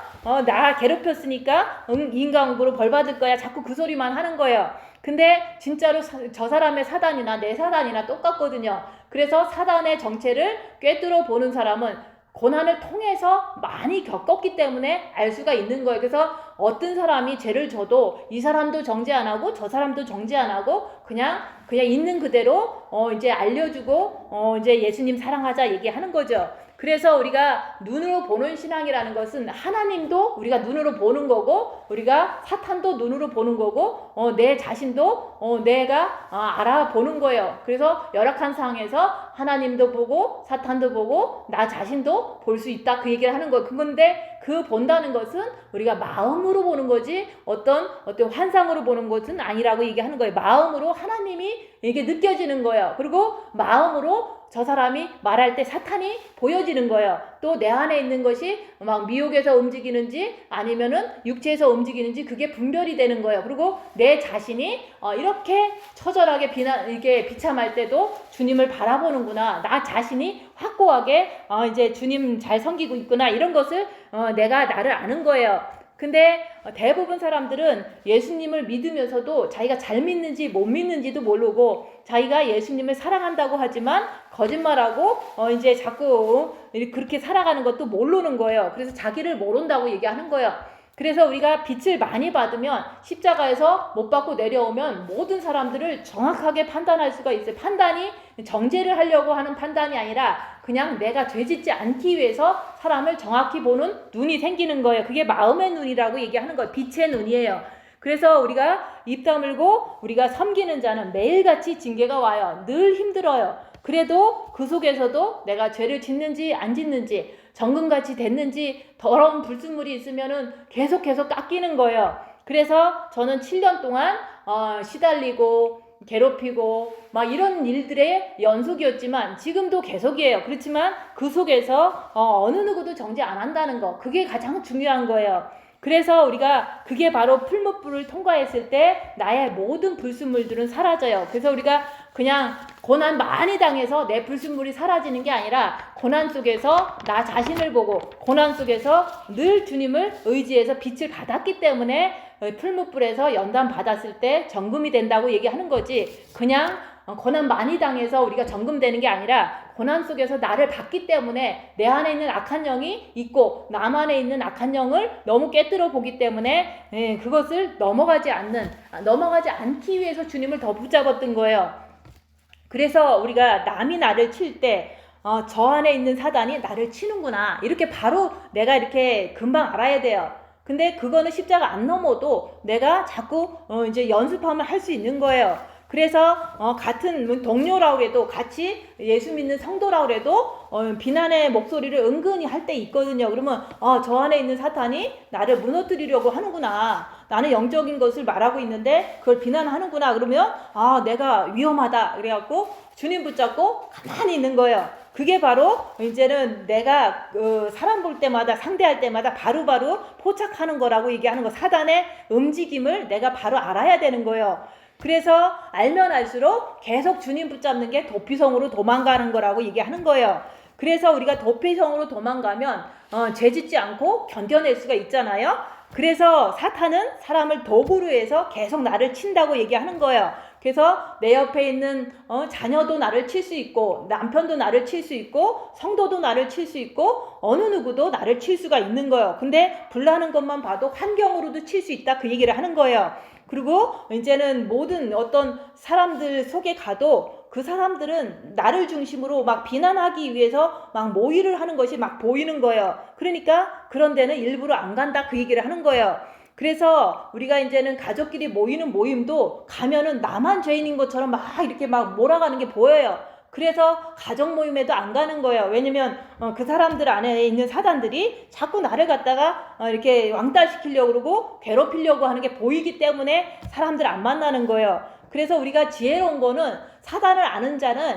나 괴롭혔으니까 인간으로 벌 받을 거야. 자꾸 그 소리만 하는 거예요. 근데 진짜로 저 사람의 사단이나 내 사단이나 똑같거든요. 그래서 사단의 정체를 꿰뚫어 보는 사람은 고난을 통해서 많이 겪었기 때문에 알 수가 있는 거예요. 그래서 어떤 사람이 죄를 져도 이 사람도 정죄 안 하고 저 사람도 정죄 안 하고 그냥 있는 그대로 이제 알려주고 이제 예수님 사랑하자 얘기하는 거죠. 그래서 우리가 눈으로 보는 신앙이라는 것은 하나님도 우리가 눈으로 보는 거고 우리가 사탄도 눈으로 보는 거고 내 자신도 내가 알아보는 거예요. 그래서 열악한 상황에서 하나님도 보고 사탄도 보고 나 자신도 볼 수 있다 그 얘기를 하는 거예요. 그건데 그 본다는 것은 우리가 마음으로 보는 거지 어떤 환상으로 보는 것은 아니라고 얘기하는 거예요. 마음으로 하나님이 이게 느껴지는 거예요. 그리고 마음으로 저 사람이 말할 때 사탄이 보여지는 거예요. 또 내 안에 있는 것이 막 미혹에서 움직이는지 아니면은 육체에서 움직이는지 그게 분별이 되는 거예요. 그리고 내 자신이 이렇게 처절하게 이게 비참할 때도 주님을 바라보는구나. 나 자신이 확고하게 이제 주님 잘 섬기고 있구나. 이런 것을 내가 나를 아는 거예요. 근데 대부분 사람들은 예수님을 믿으면서도 자기가 잘 믿는지 못 믿는지도 모르고 자기가 예수님을 사랑한다고 하지만 거짓말하고 이제 자꾸 그렇게 살아가는 것도 모르는 거예요. 그래서 자기를 모른다고 얘기하는 거예요. 그래서 우리가 빛을 많이 받으면 십자가에서 못 받고 내려오면 모든 사람들을 정확하게 판단할 수가 있어요. 판단이 정죄를 하려고 하는 판단이 아니라 그냥 내가 죄짓지 않기 위해서 사람을 정확히 보는 눈이 생기는 거예요. 그게 마음의 눈이라고 얘기하는 거예요. 빛의 눈이에요. 그래서 우리가 입 다물고 우리가 섬기는 자는 매일같이 징계가 와요. 늘 힘들어요. 그래도 그 속에서도 내가 죄를 짓는지 안 짓는지 정금같이 됐는지 더러운 불순물이 있으면은 계속 깎이는 거예요. 그래서 저는 7년 동안 시달리고 괴롭히고 막 이런 일들의 연속이었지만 지금도 계속이에요. 그렇지만 그 속에서 어느 누구도 정죄 안 한다는 거 그게 가장 중요한 거예요. 그래서 우리가 그게 바로 풀무불을 통과했을 때 나의 모든 불순물들은 사라져요. 그래서 우리가 그냥 고난 많이 당해서 내 불순물이 사라지는 게 아니라 고난 속에서 나 자신을 보고 고난 속에서 늘 주님을 의지해서 빛을 받았기 때문에 풀무불에서 연단 받았을 때 정금이 된다고 얘기하는 거지. 그냥 고난 많이 당해서 우리가 정금되는 게 아니라 고난 속에서 나를 봤기 때문에 내 안에 있는 악한 영이 있고 남 안에 있는 악한 영을 너무 깨뜨려 보기 때문에 그것을 넘어가지 않기 위해서 주님을 더 붙잡았던 거예요. 그래서 우리가 남이 나를 칠 때 저 안에 있는 사단이 나를 치는구나 이렇게 바로 내가 이렇게 금방 알아야 돼요. 근데 그거는 십자가 안 넘어도 내가 자꾸 이제 연습하면 할 수 있는 거예요. 그래서 같은 동료라고 해도 같이 예수 믿는 성도라고 해도 비난의 목소리를 은근히 할 때 있거든요. 그러면 저 안에 있는 사탄이 나를 무너뜨리려고 하는구나. 나는 영적인 것을 말하고 있는데 그걸 비난하는구나. 그러면 내가 위험하다. 그래갖고 주님 붙잡고 가만히 있는 거예요. 그게 바로 이제는 내가 사람 볼 때마다 상대할 때마다 바로바로 포착하는 거라고 얘기하는 거. 사단의 움직임을 내가 바로 알아야 되는 거예요. 그래서 알면 알수록 계속 주님 붙잡는 게 도피성으로 도망가는 거라고 얘기하는 거예요. 그래서 우리가 도피성으로 도망가면 죄짓지 않고 견뎌낼 수가 있잖아요. 그래서 사탄은 사람을 도구로 해서 계속 나를 친다고 얘기하는 거예요. 그래서 내 옆에 있는 자녀도 나를 칠 수 있고 남편도 나를 칠 수 있고 성도도 나를 칠 수 있고 어느 누구도 나를 칠 수가 있는 거예요. 근데 불나는 것만 봐도 환경으로도 칠 수 있다 그 얘기를 하는 거예요. 그리고 이제는 모든 어떤 사람들 속에 가도 그 사람들은 나를 중심으로 막 비난하기 위해서 막 모의를 하는 것이 막 보이는 거예요. 그러니까 그런 데는 일부러 안 간다 그 얘기를 하는 거예요. 그래서 우리가 이제는 가족끼리 모이는 모임도 가면은 나만 죄인인 것처럼 막 이렇게 막 몰아가는 게 보여요. 그래서 가정 모임에도 안 가는 거예요. 왜냐면 그 사람들 안에 있는 사단들이 자꾸 나를 갖다가 이렇게 왕따시키려고 그러고 괴롭히려고 하는 게 보이기 때문에 사람들 안 만나는 거예요. 그래서 우리가 지혜로운 거는 사단을 아는 자는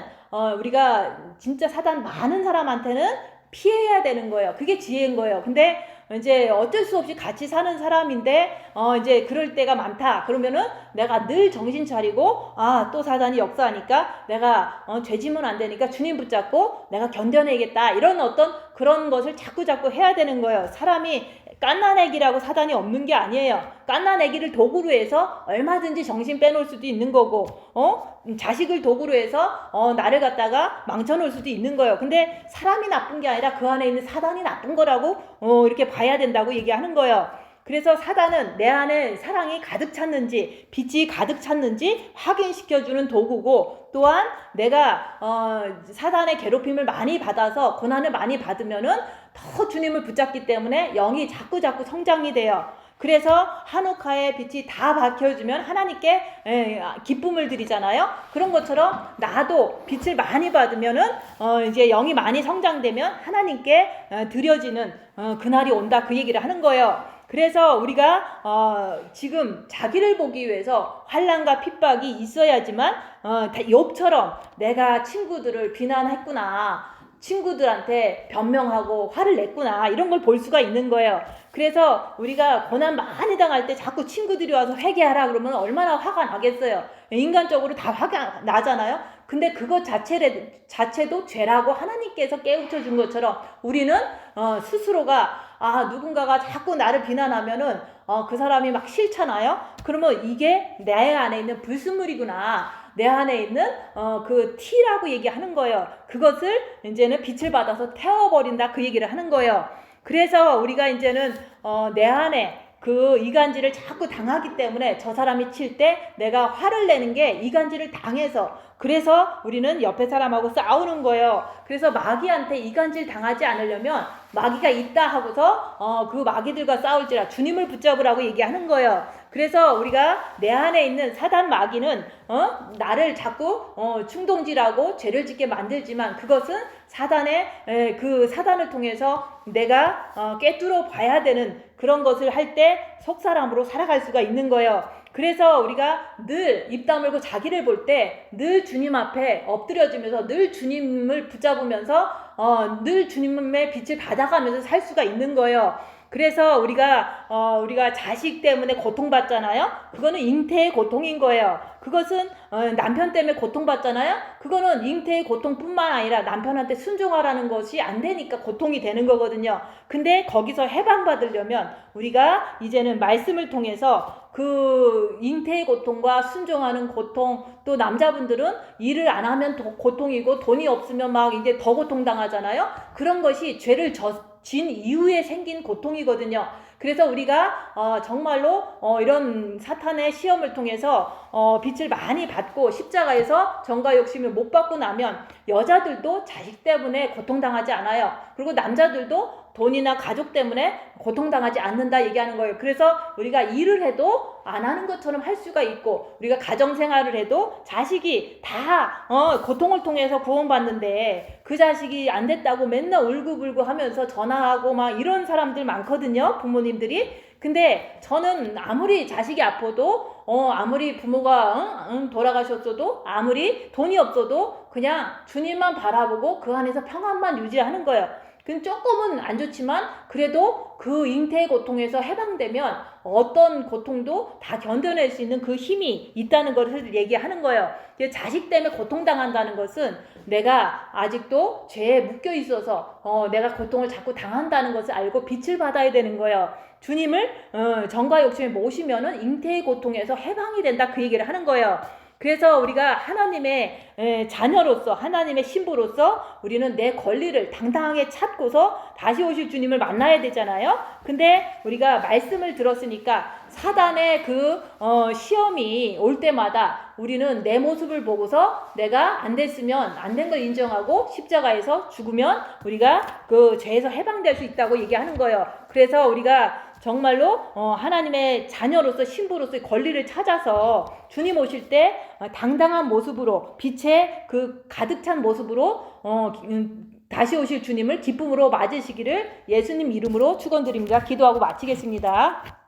우리가 진짜 사단 많은 사람한테는 피해야 되는 거예요. 그게 지혜인 거예요. 근데 이제 어쩔 수 없이 같이 사는 사람인데 이제 그럴 때가 많다. 그러면은 내가 늘 정신 차리고 또 사단이 역사하니까 내가 죄지면 안 되니까 주님 붙잡고 내가 견뎌내겠다. 이런 어떤 그런 것을 자꾸 해야 되는 거예요. 사람이 깐나내기라고 사단이 없는 게 아니에요. 깐나내기를 도구로 해서 얼마든지 정신 빼놓을 수도 있는 거고 자식을 도구로 해서 나를 갖다가 망쳐놓을 수도 있는 거예요. 근데 사람이 나쁜 게 아니라 그 안에 있는 사단이 나쁜 거라고 이렇게 봐야 된다고 얘기하는 거예요. 그래서 사단은 내 안에 사랑이 가득 찼는지 빛이 가득 찼는지 확인시켜주는 도구고, 또한 내가 사단의 괴롭힘을 많이 받아서 고난을 많이 받으면은 더 주님을 붙잡기 때문에 영이 자꾸 성장이 돼요. 그래서 한옥화의 빛이 다 밝혀주면 하나님께 기쁨을 드리잖아요. 그런 것처럼 나도 빛을 많이 받으면은 이제 영이 많이 성장되면 하나님께 드려지는 그날이 온다, 그 얘기를 하는 거예요. 그래서 우리가 지금 자기를 보기 위해서 환난과 핍박이 있어야지만 욥처럼 내가 친구들을 비난했구나, 친구들한테 변명하고 화를 냈구나, 이런 걸 볼 수가 있는 거예요. 그래서 우리가 고난 많이 당할 때 자꾸 친구들이 와서 회개하라 그러면 얼마나 화가 나겠어요. 인간적으로 다 화가 나잖아요. 근데 그것 자체도 죄라고 하나님께서 깨우쳐 준 것처럼 우리는 스스로가 누군가가 자꾸 나를 비난하면은 그 사람이 막 싫잖아요. 그러면 이게 내 안에 있는 불순물이구나, 내 안에 있는 그 티라고 얘기하는 거예요. 그것을 이제는 빛을 받아서 태워버린다, 그 얘기를 하는 거예요. 그래서 우리가 이제는 내 안에 그 이간질을 자꾸 당하기 때문에 저 사람이 칠 때 내가 화를 내는 게 이간질을 당해서, 그래서 우리는 옆에 사람하고 싸우는 거예요. 그래서 마귀한테 이간질 당하지 않으려면 마귀가 있다 하고서 그 마귀들과 싸울지라 주님을 붙잡으라고 얘기하는 거예요. 그래서 우리가 내 안에 있는 사단 마귀는 나를 자꾸 충동질하고 죄를 짓게 만들지만 그것은 사단의 그 사단을 통해서 내가 꿰뚫어 봐야 되는 그런 것을 할 때 속사람으로 살아갈 수가 있는 거예요. 그래서 우리가 늘 입 다물고 자기를 볼 때 늘 주님 앞에 엎드려지면서 늘 주님을 붙잡으면서 늘 주님의 빛을 받아가면서 살 수가 있는 거예요. 그래서 우리가 자식 때문에 고통받잖아요. 그거는 잉태의 고통인 거예요. 그것은 남편 때문에 고통받잖아요. 그거는 잉태의 고통뿐만 아니라 남편한테 순종하라는 것이 안 되니까 고통이 되는 거거든요. 근데 거기서 해방받으려면 우리가 이제는 말씀을 통해서 그 잉태의 고통과 순종하는 고통, 또 남자분들은 일을 안 하면 고통이고 돈이 없으면 막 이제 더 고통당하잖아요. 그런 것이 죄를 진 이후에 생긴 고통이거든요. 그래서 우리가 정말로 이런 사탄의 시험을 통해서 빛을 많이 받고 십자가에서 정과 욕심을 못 받고 나면 여자들도 자식 때문에 고통당하지 않아요. 그리고 남자들도 돈이나 가족 때문에 고통당하지 않는다 얘기하는 거예요. 그래서 우리가 일을 해도 안 하는 것처럼 할 수가 있고, 우리가 가정생활을 해도 자식이 다 고통을 통해서 구원받는데 그 자식이 안 됐다고 맨날 울고불고 하면서 전화하고 막 이런 사람들 많거든요, 부모님들이. 근데 저는 아무리 자식이 아파도 아무리 부모가 돌아가셨어도, 아무리 돈이 없어도 그냥 주님만 바라보고 그 안에서 평안만 유지하는 거예요. 그건 조금은 안 좋지만 그래도 그 잉태의 고통에서 해방되면 어떤 고통도 다 견뎌낼 수 있는 그 힘이 있다는 것을 얘기하는 거예요. 자식 때문에 고통당한다는 것은 내가 아직도 죄에 묶여 있어서 내가 고통을 자꾸 당한다는 것을 알고 빛을 받아야 되는 거예요. 주님을 정과 욕심에 모시면은 잉태의 고통에서 해방이 된다, 그 얘기를 하는 거예요. 그래서 우리가 하나님의 자녀로서, 하나님의 신부로서 우리는 내 권리를 당당하게 찾고서 다시 오실 주님을 만나야 되잖아요. 근데 우리가 말씀을 들었으니까 사단의 그 시험이 올 때마다 우리는 내 모습을 보고서 내가 안 됐으면 안 된 걸 인정하고 십자가에서 죽으면 우리가 그 죄에서 해방될 수 있다고 얘기하는 거예요. 그래서 우리가 정말로 하나님의 자녀로서 신부로서의 권리를 찾아서 주님 오실 때 당당한 모습으로 빛의 그 가득 찬 모습으로 다시 오실 주님을 기쁨으로 맞으시기를 예수님 이름으로 축원드립니다. 기도하고 마치겠습니다.